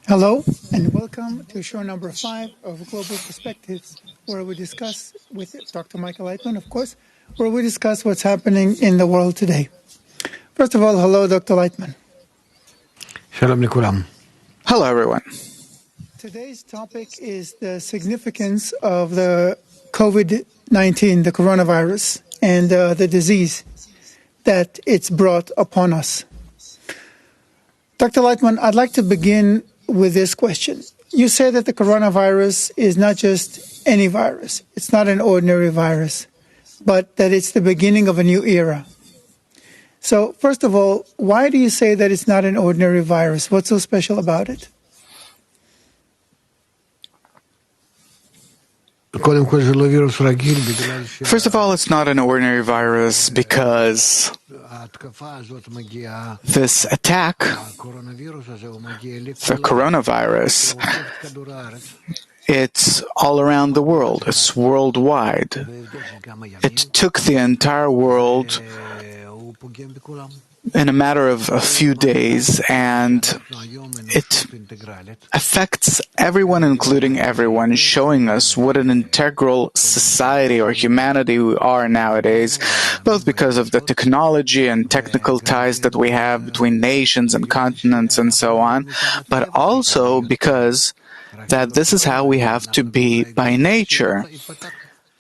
Hello, and welcome to show number 5 of Global Perspectives, where we discuss with Dr. Michael Leitman, of course, where we discuss what's happening in the world today. First of all, hello, Dr. Leitman. Shalom likulam. Hello, everyone. Today's topic is the significance of the COVID-19, the coronavirus, and the disease that it's brought upon us. Dr. Leitman, I'd like to begin with this question. You say that the coronavirus is not just any virus. It's not an ordinary virus, but that it's the beginning of a new era. So, first of all, why do you say that it's not an ordinary virus? What's so special about it? First of all, it's not an ordinary virus because this attack, the coronavirus, it's all around the world. It's worldwide. It took the entire world in a matter of a few days, and it affects everyone, including everyone, showing us what an integral society or humanity we are nowadays, both because of the technology and technical ties that we have between nations and continents and so on, but also because that this is how we have to be by nature.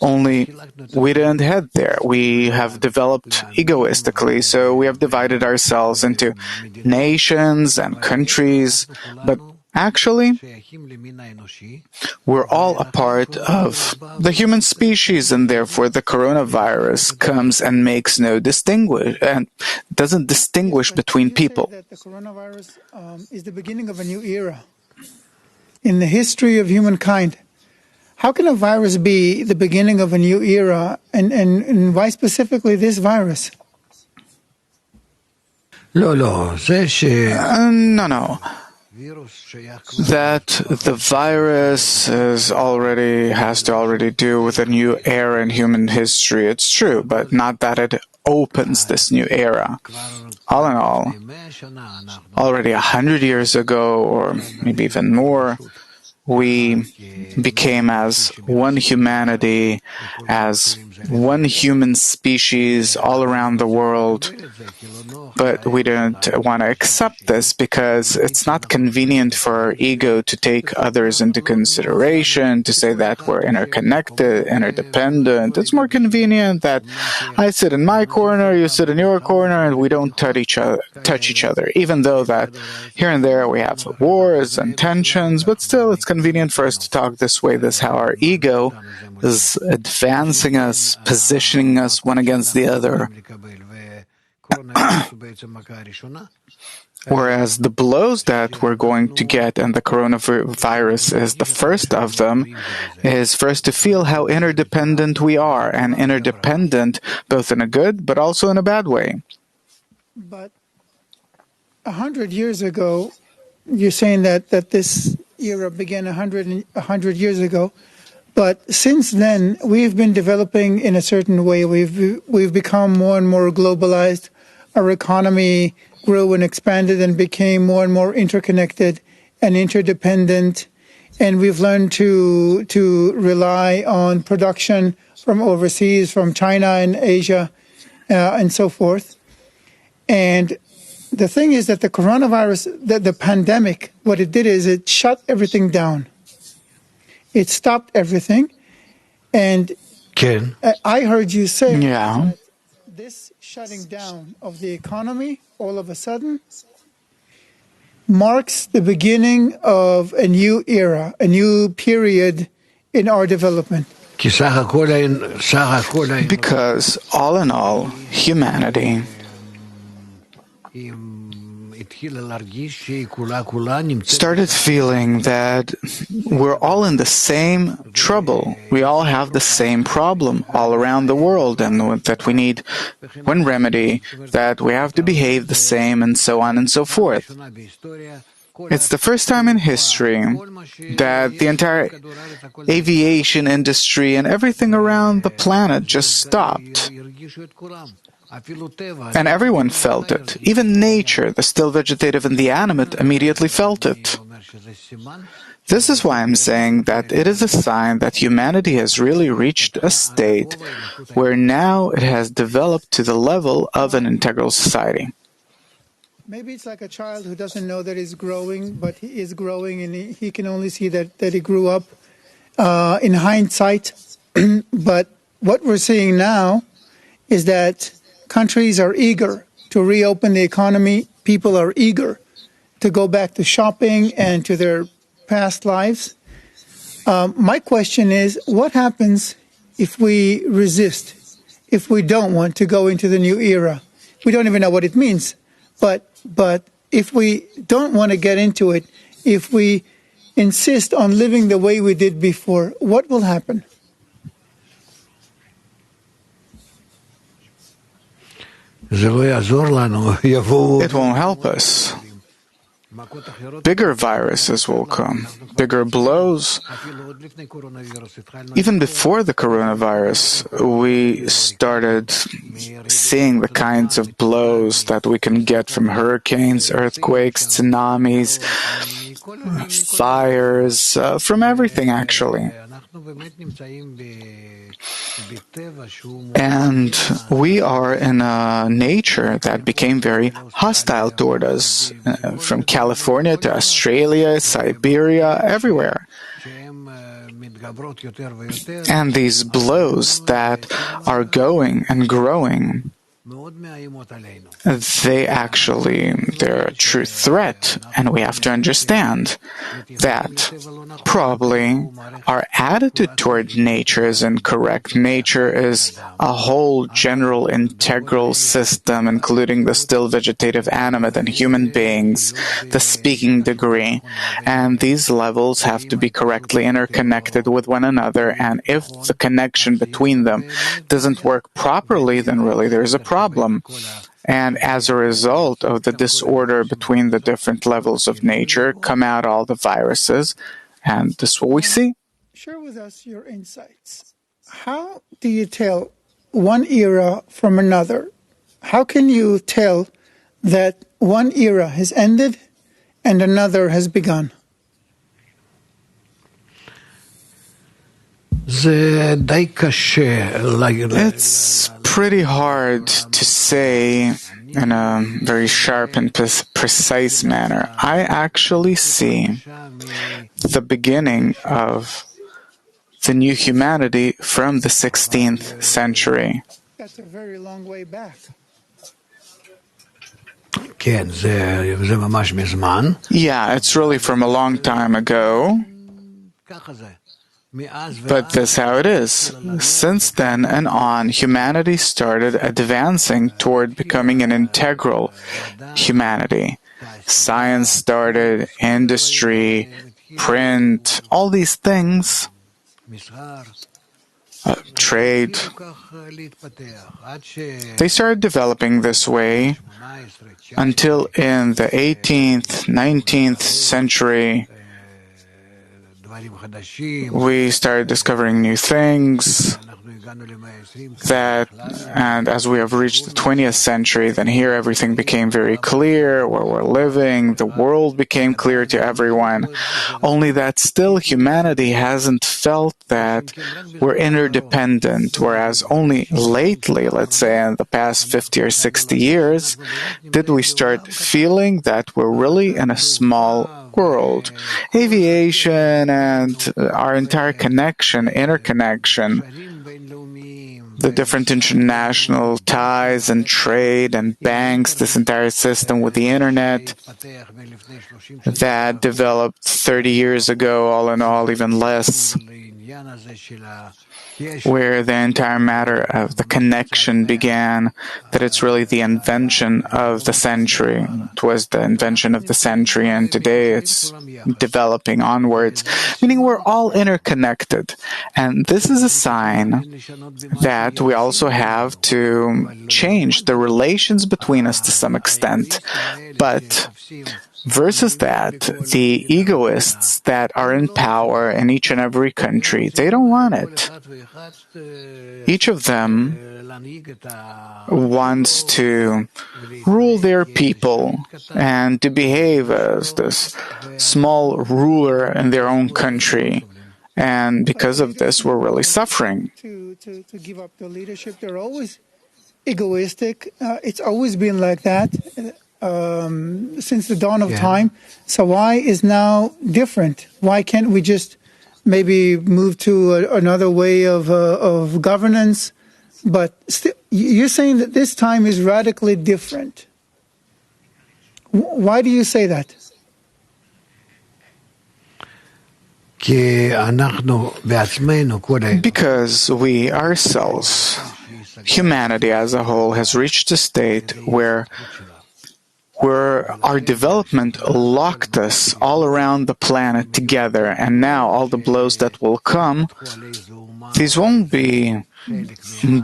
Only we didn't head there. We have developed egoistically, so we have divided ourselves into nations and countries, but actually, we're all a part of the human species, and therefore the coronavirus comes and makes no distinguish and doesn't distinguish between people. That the coronavirus is the beginning of a new era in the history of humankind. How can a virus be the beginning of a new era, and why specifically this virus? No. That the virus has to already do with a new era in human history. It's true, but not that it opens this new era. All in all, already 100 years ago, or maybe even more, we became as one humanity, as one human species all around the world. But we don't want to accept this because it's not convenient for our ego to take others into consideration, to say that we're interconnected, interdependent. It's more convenient that I sit in my corner, you sit in your corner, and we don't touch each other. Even though that here and there we have wars and tensions, but still it's convenient for us to talk this way. This is how our ego is advancing us, positioning us one against the other. Whereas the blows that we're going to get, and the coronavirus is the first of them, is first to feel how interdependent we are, and interdependent both in a good but also in a bad way. But 100 years ago, you're saying that this era began 100 years ago, but since then we've been developing in a certain way. We've become more and more globalized. Our economy grew and expanded and became more and more interconnected and interdependent, and we've learned to rely on production from overseas, from China and Asia, and so forth. And the thing is that the coronavirus, the pandemic, what it did is it shut everything down. It stopped everything. And I heard you say that this shutting down of the economy all of a sudden marks the beginning of a new era, a new period in our development. Because all in all, humanity started feeling that we're all in the same trouble. We all have the same problem all around the world, and that we need one remedy, that we have to behave the same, and so on and so forth. It's the first time in history that the entire aviation industry and everything around the planet just stopped. And everyone felt it. Even nature, the still vegetative and the animate, immediately felt it. This is why I'm saying that it is a sign that humanity has really reached a state where now it has developed to the level of an integral society. Maybe it's like a child who doesn't know that he's growing, but he is growing, and he can only see that he grew up in hindsight. But what we're seeing now is that countries are eager to reopen the economy. People are eager to go back to shopping and to their past lives. My question is, what happens if we resist, if we don't want to go into the new era? We don't even know what it means, but if we don't want to get into it, if we insist on living the way we did before, what will happen? It won't help us. Bigger viruses will come, bigger blows. Even before the coronavirus, we started seeing the kinds of blows that we can get from hurricanes, earthquakes, tsunamis, fires, from everything actually. And we are in a nature that became very hostile toward us, from California to Australia, Siberia, everywhere. And these blows that are going and growing, they're a true threat, and we have to understand that probably our attitude toward nature is incorrect. Nature is a whole general integral system, including the still vegetative animate and human beings, the speaking degree, and these levels have to be correctly interconnected with one another, and if the connection between them doesn't work properly, then really there's a problem. And as a result of the disorder between the different levels of nature come out all the viruses, and this is what we see. Share with us your insights. How do you tell one era from another? How can you tell that one era has ended and another has begun? It's pretty hard to say in a very sharp and precise manner. I actually see the beginning of the new humanity from the 16th century. That's a very long way back. Yeah, it's really from a long time ago. But that's how it is. Since then and on, humanity started advancing toward becoming an integral humanity. Science started, industry, print, all these things, trade. They started developing this way until in the 18th, 19th century, we started discovering new things, and as we have reached the 20th century, then here everything became very clear, where we're living, the world became clear to everyone, only that still humanity hasn't felt that we're interdependent, whereas only lately, let's say in the past 50 or 60 years, did we start feeling that we're really in a small world. Aviation and our entire interconnection, the different international ties and trade and banks, this entire system with the internet that developed 30 years ago, all in all, even less, where the entire matter of the connection began, that it's really the invention of the century. It was the invention of the century, and today it's developing onwards, meaning we're all interconnected. And this is a sign that we also have to change the relations between us to some extent. But Versus that, the egoists that are in power in each and every country, they don't want it. Each of them wants to rule their people and to behave as this small ruler in their own country. And because of this, we're really suffering. To give up the leadership, they're always egoistic. It's always been like that since the dawn of time. So why is now different? Why can't we just maybe move to another way of governance? But you're saying that this time is radically different. Why do you say that? Because we ourselves, humanity as a whole, has reached a state where our development locked us all around the planet together, and now all the blows that will come, these won't be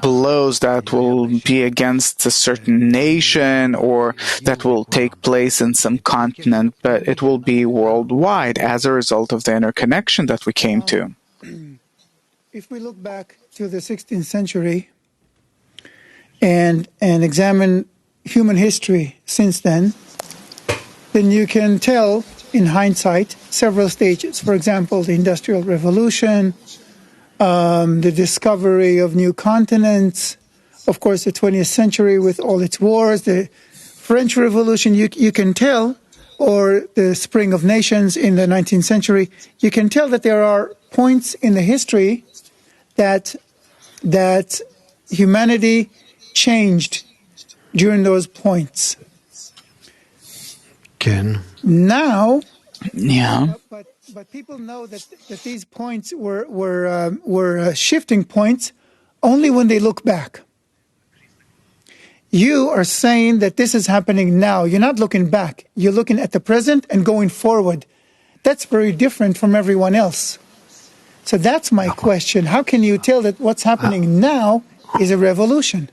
blows that will be against a certain nation or that will take place in some continent, but it will be worldwide as a result of the interconnection that we came to. If we look back to the 16th century and examine human history since then you can tell in hindsight several stages. For example, the Industrial Revolution, the discovery of new continents, of course the 20th century with all its wars, the French Revolution, you can tell, or the Spring of Nations in the 19th century, you can tell that there are points in the history that humanity changed during those points. Now, but people know that these points were shifting points only when they look back. You are saying that this is happening now. You're not looking back. You're looking at the present and going forward. That's very different from everyone else. So that's my question. How can you tell that what's happening now is a revolution?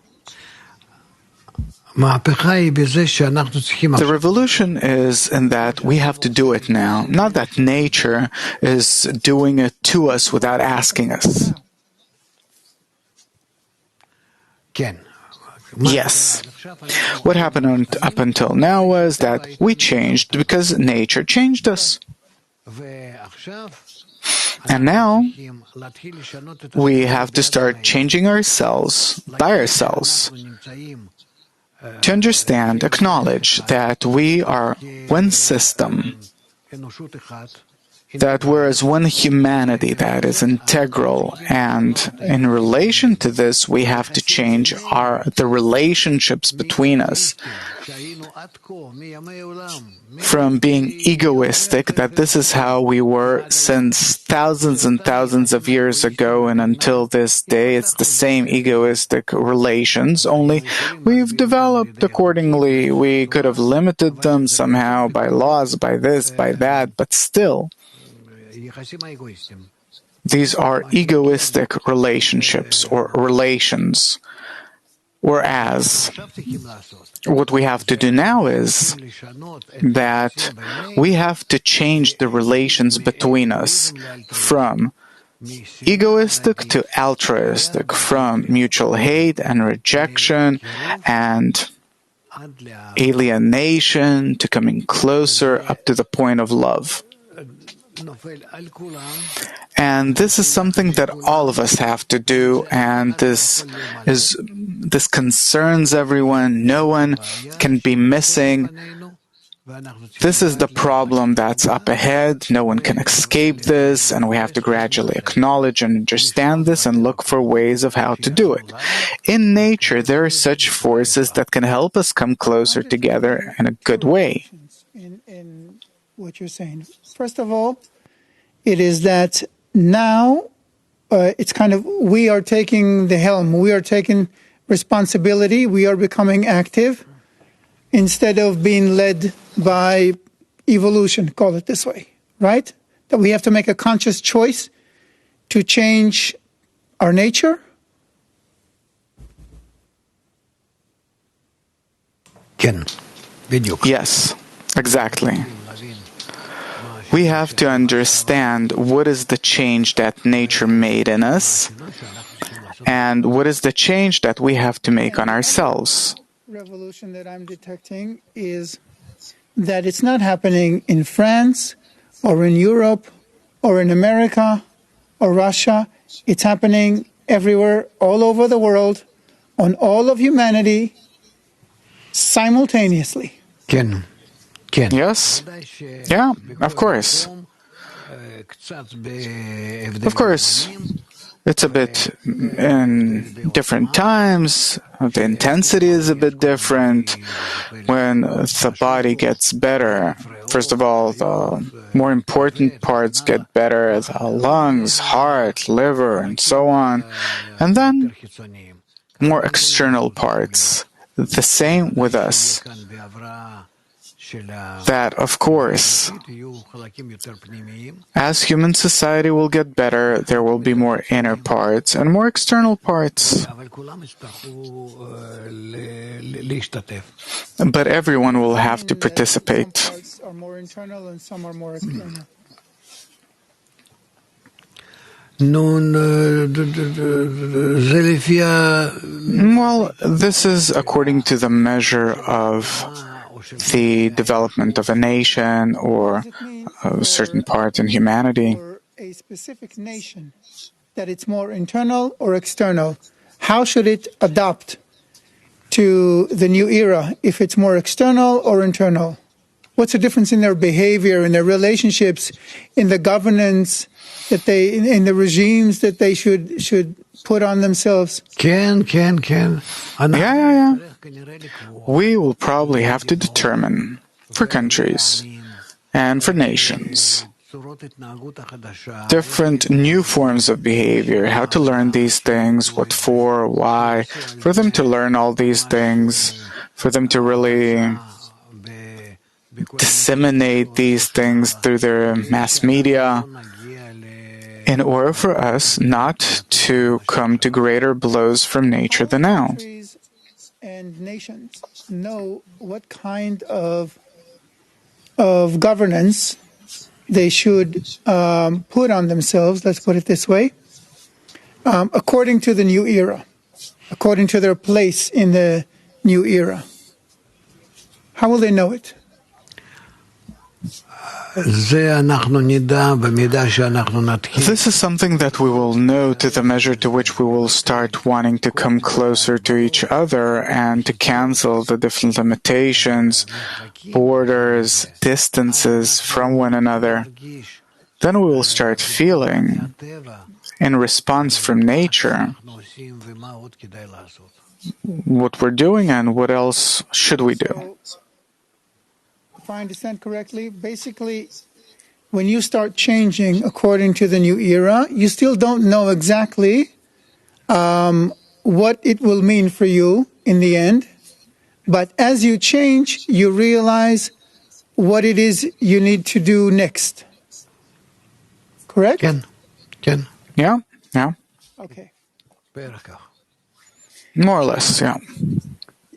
The revolution is in that we have to do it now, not that nature is doing it to us without asking us. Yes. What happened up until now was that we changed because nature changed us. And now we have to start changing ourselves by ourselves. To understand, acknowledge that we are one system, that we're as one humanity that is integral, and in relation to this, we have to change the relationships between us. From being egoistic, that this is how we were since thousands and thousands of years ago, and until this day, it's the same egoistic relations, only we've developed accordingly. We could have limited them somehow by laws, by this, by that, but still, these are egoistic relationships or relations. Whereas, what we have to do now is that we have to change the relations between us from egoistic to altruistic, from mutual hate and rejection and alienation to coming closer up to the point of love. And this is something that all of us have to do, and this concerns everyone. No one can be missing. This is the problem that's up ahead. No one can escape this, and we have to gradually acknowledge and understand this and look for ways of how to do it. In nature, there are such forces that can help us come closer together in a good way. In what you're saying. First of all, it is that now it's kind of we are taking the helm, we are taking responsibility, we are becoming active instead of being led by evolution, call it this way, right? That we have to make a conscious choice to change our nature. Yes, exactly. We have to understand what is the change that nature made in us and what is the change that we have to make on ourselves. Revolution that I'm detecting is that it's not happening in France or in Europe or in America or Russia. It's happening everywhere, all over the world, on all of humanity, simultaneously. כן, כן. Yes? Yeah, of course. Of course. It's a bit in different times. The intensity is a bit different. When the body gets better, first of all, the more important parts get better, the lungs, heart, liver, and so on. And then more external parts. The same with us. That, of course, as human society will get better, there will be more inner parts and more external parts. But everyone will have to participate. Some parts are more internal and some are more external. Well, this is according to the measure of the development of a nation or a certain part in humanity. For a specific nation, that it's more internal or external, how should it adapt to the new era if it's more external or internal? What's the difference in their behavior, in their relationships, in the governance that they, in the regimes that they should put on themselves? כן, כן, כן. Yeah. We will probably have to determine for countries and for nations different new forms of behavior, how to learn these things, what for, why, for them to learn all these things, for them to really disseminate these things through their mass media, in order for us not to come to greater blows from nature than now. Countries and nations know what kind of governance they should put on themselves, let's put it this way, according to the new era, according to their place in the new era. How will they know it? This This is something that we will know to the measure to which we will start wanting to come closer to each other and to cancel the different limitations, borders, distances from one another. Then we will start feeling, in response from nature, what we're doing and what else should we do. If I understand correctly, basically, when you start changing according to the new era, you still don't know exactly what it will mean for you in the end. But as you change, you realize what it is you need to do next. Correct? כן, כן. Yeah? Okay. בערך כך. More or less, yeah.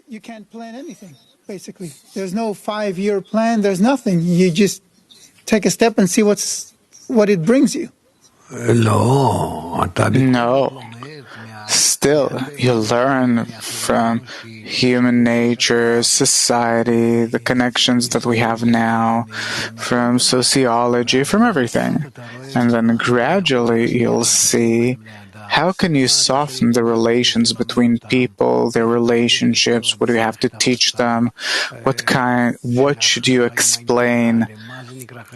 You can't plan anything, basically. There's no 5-year plan. There's nothing. You just take a step and see what it brings you. לא, אתה... No. Still, you learn from human nature, society, the connections that we have now, from sociology, from everything. And then gradually you'll see how can you soften the relations between people, their relationships, what do you have to teach them, what should you explain,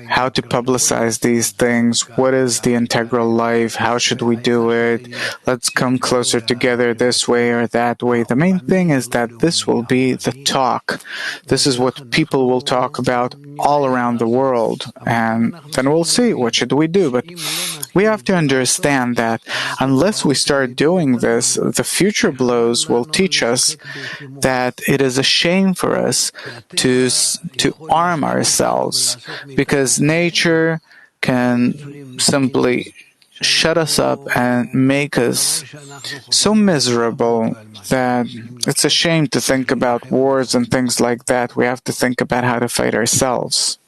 how to publicize these things, what is the integral life, how should we do it, let's come closer together this way or that way. The main thing is that this will be the talk. This is what people will talk about all around the world, and then we'll see what should we do. But we have to understand that unless we start doing this, the future blows will teach us that it is a shame for us to arm ourselves, because nature can simply shut us up and make us so miserable that it's a shame to think about wars and things like that. We have to think about how to fight ourselves.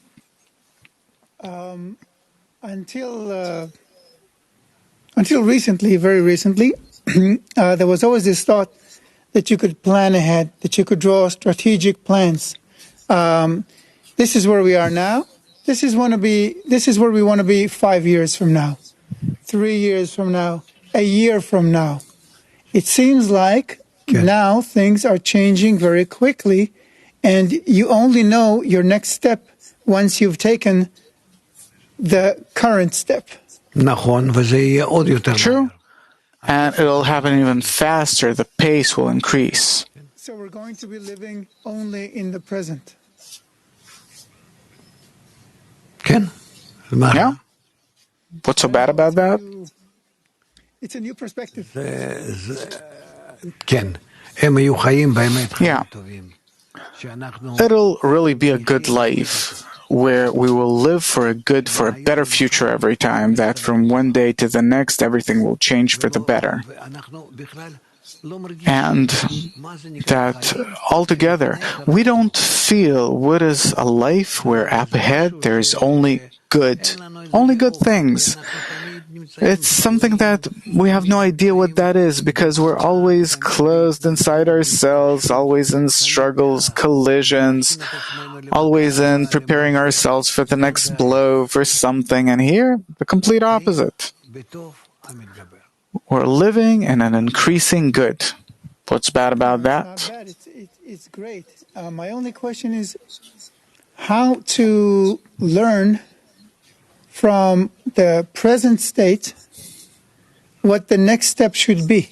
Until recently, very recently, there was always this thought that you could plan ahead, that you could draw strategic plans. This is where we are now. This is where we want to be 5 years from now, 3 years from now, a year from now. It seems like now things are changing very quickly, and you only know your next step once you've taken the current step. נכון, וזה יהיה עוד יותר True. And it'll happen even faster. The pace will increase. So we're going to be living only in the present. כן. מה? Yeah. What's so bad about that? It's a new perspective. כן. הם היו חיים באמת חיים Yeah. טובים. שאנחנו... It'll really be a good life where we will live for a better future every time, that from one day to the next, everything will change for the better. ואנחנו בכלל לא מרגישים And מה זה נקרא that חיים. altogether, we don't feel what is a life where up ahead there's only good things. It's something that we have no idea what that is, because we're always closed inside ourselves, always in struggles, collisions, always in preparing ourselves for the next blow, for something. And here, the complete opposite. בטוב המתגבר. We're living in an increasing good. What's bad about Not that? bad. It's great. My only question is how to learn from the present state what the next step should be.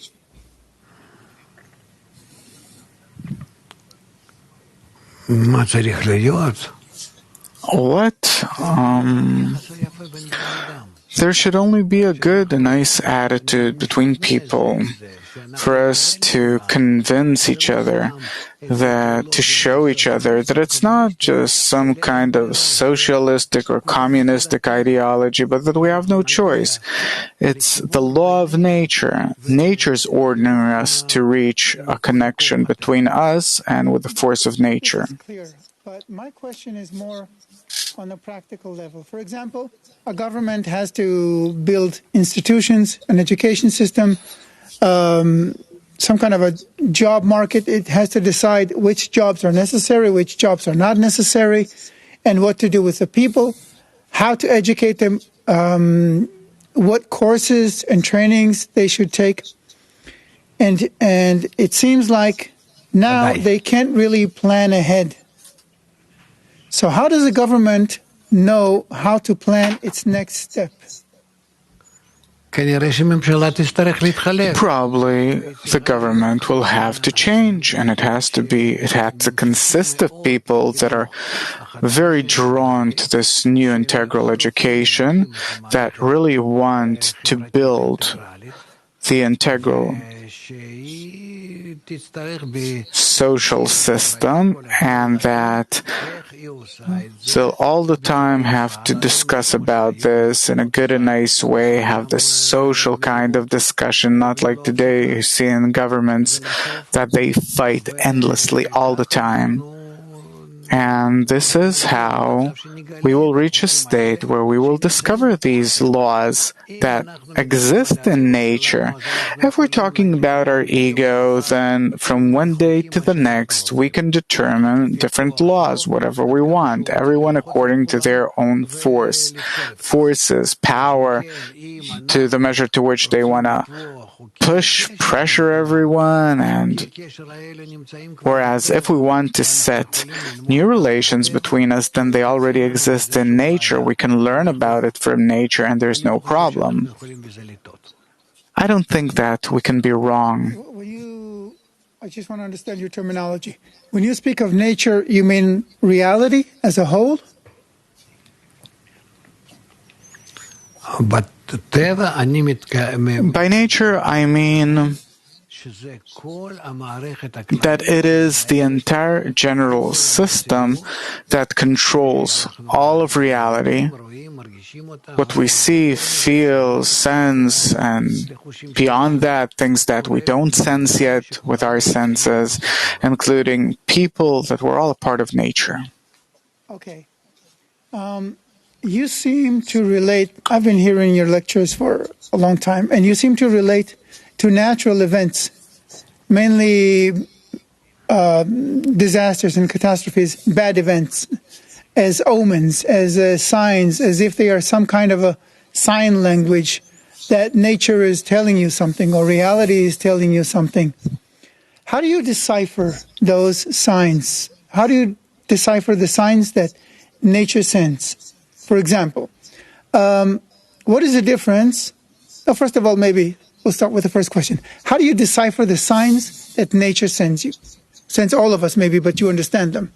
מה צריך להיות? What? There should only be a good and nice attitude between people for us to convince each other, to show each other that it's not just some kind of socialistic or communistic ideology, but that we have no choice. It's the law of nature. Nature's ordering us to reach a connection between us and with the force of nature. It's clear, but my question is more on a practical level. For example, a government has to build institutions, an education system, some kind of a job market. It has to decide which jobs are necessary, which jobs are not necessary, and what to do with the people, how to educate them, what courses and trainings they should take. And it seems like now they can't really plan ahead. So how does the government know how to plan its next step? כנראה שממשלה תצטרך להתחלף. Probably the government will have to change, and it has to consist of people that are very drawn to this new integral education, that really want to build the integral שהיא תצטרך ב... social system, and that they'll all the time have to discuss about this in a good and nice way, have this social kind of discussion, not like today you see in governments that they fight endlessly all the time. And this is how we will reach a state where we will discover these laws that exist in nature. If we're talking about our ego, then from one day to the next, we can determine different laws, whatever we want, everyone according to their own forces, power, to the measure to which they want to pressure everyone. And whereas if we want to set new relations between us, then they already exist in nature. We can learn about it from nature, and there's no problem. I don't think that we can be wrong. I just want to understand your terminology. When you speak of nature, you mean reality as a whole? בטבע אני By nature, I mean that it is the entire general system that controls all of reality, what we see, feel, sense, and beyond that, things that we don't sense yet with our senses, including people, that we're all a part of nature. Okay. you seem to relate, I've been hearing your lectures for a long time, and you seem to relate to natural events, mainly disasters and catastrophes, bad events, as omens, as signs, as if they are some kind of a sign language that nature is telling you something or reality is telling you something. How do you decipher those signs? How do you decipher the signs that nature sends? For example, what is the difference? Well, first of all, maybe we'll start with the first question. How do you decipher the signs that nature sends you? Sends all of us, maybe, but you understand them.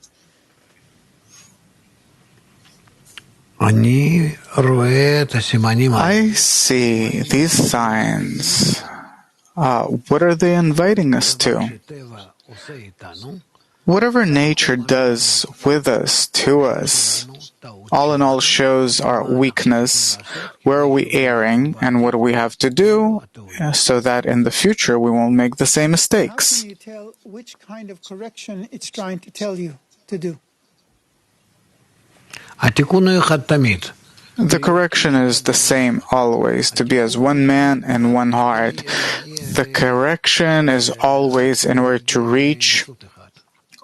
אני רואה את הסימנים האלה. I see these signs. What are they inviting us to? שטבע עושה איתנו, Whatever nature does with us, to us, all in all shows our weakness, where are we erring, and what do we have to do so that in the future we won't make the same How mistakes. can you tell which kind of correction it's trying to tell you to do? התיקון הוא אחד תמיד. The correction is the same always, to be as one man and one heart. The correction is always in order to reach,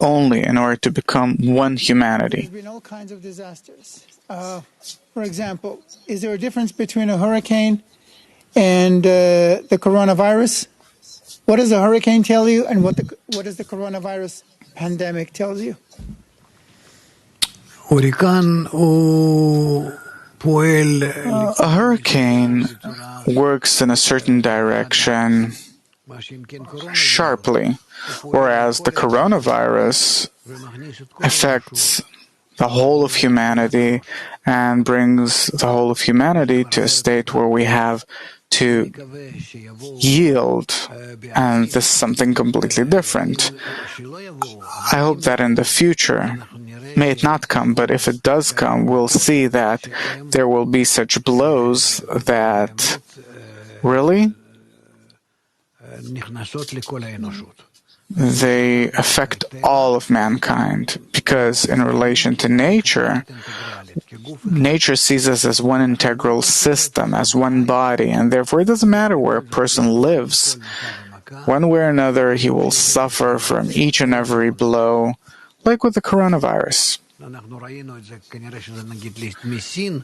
only in order to become one humanity. There's been all kinds of disasters. For example, is there a difference between a hurricane and the coronavirus? What does a hurricane tell you, and what does the coronavirus pandemic tell you? הוריקן הוא פועל A hurricane works in a certain direction מה שאם כן קורונה, sharply, whereas the coronavirus ומכניס את כל affects the whole of humanity and brings the whole of humanity to a state where we have to מקווה שיבואו yield, and this is something completely different. שלא יבואו, I hope that in the future, may it not come, but if it does come, we'll see that there will be such blows that really נכנסות לכל האנושות. they affect all of mankind, because in relation to nature, nature sees us as one integral system, as one body, and therefore it doesn't matter where a person lives. One way or another, he will suffer from each and every blow, like with the coronavirus. אנחנו ראינו את זה, כנראה שזה נגיד מסין,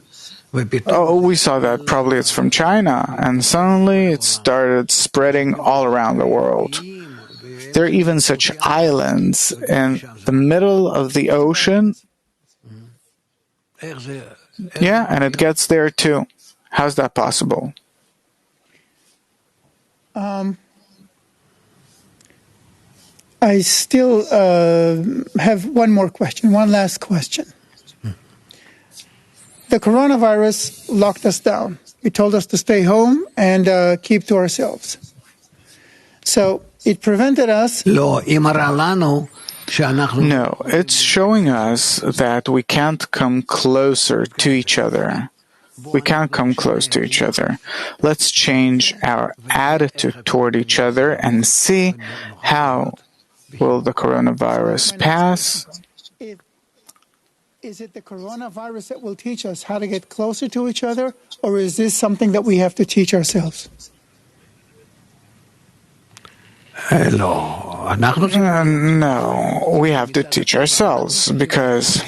ופתאום Oh, we saw that probably it's from China, and suddenly it started spreading all around the world. There are even such islands in the middle of the ocean. איך זה, Yeah, and it gets there too. How's that possible? I still have one more question, one last question. The coronavirus locked us down. It told us to stay home and keep to ourselves. So it prevented us. לא, היא מראה לנו שאנחנו No, it's showing us that we can't come closer to each other. We can't come close to each other. Let's change our attitude toward each other and see how will the coronavirus pass. Is it the coronavirus that will teach us how to get closer to each other, or is this something that we have to teach ourselves? לא, אנחנו No, we have to teach ourselves, because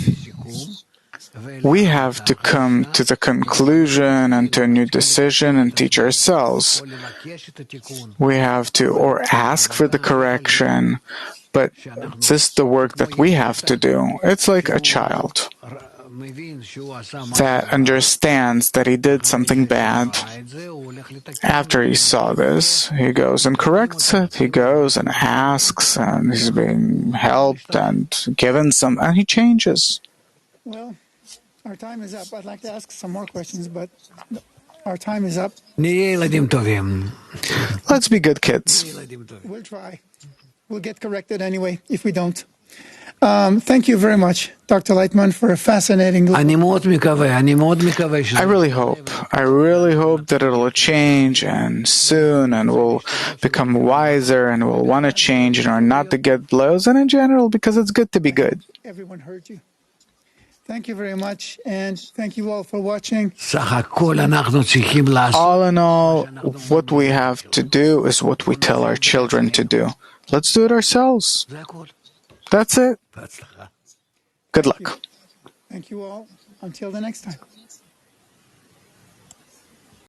we have to come to the conclusion and to a new decision and teach ourselves. לבקש את התיקון. We have to, or ask for the correction, but this is the work that we have to do. It's like a child מבין שהוא עשה that understands that he did something bad. את זה, הוא הולך לתקן. After he saw this, he goes and corrects it. He goes and asks, and he's being helped and given some, and he changes. Well, our time is up. I'd like to ask some more questions, but our time is up. נהיה ילדים טובים. Let's be good kids. ילדים טובים. We'll try. We'll get corrected anyway if we don't. Thank you very much, Dr. Lightman, for a fascinating. אני מאוד מקווה שזה... I really hope that it'll change, and soon, and we'll become wiser, and we'll want to change in order not to get blows, and in general, because it's good to be good. Everyone heard you. Thank you very much, and thank you all for watching. סך הכל אנחנו צריכים לעשות. All in all, what we have to do is what we tell our children to do. Let's do it ourselves. זה הכל. That's it. בהצלחה. Good luck. Thank you all. Until the next time.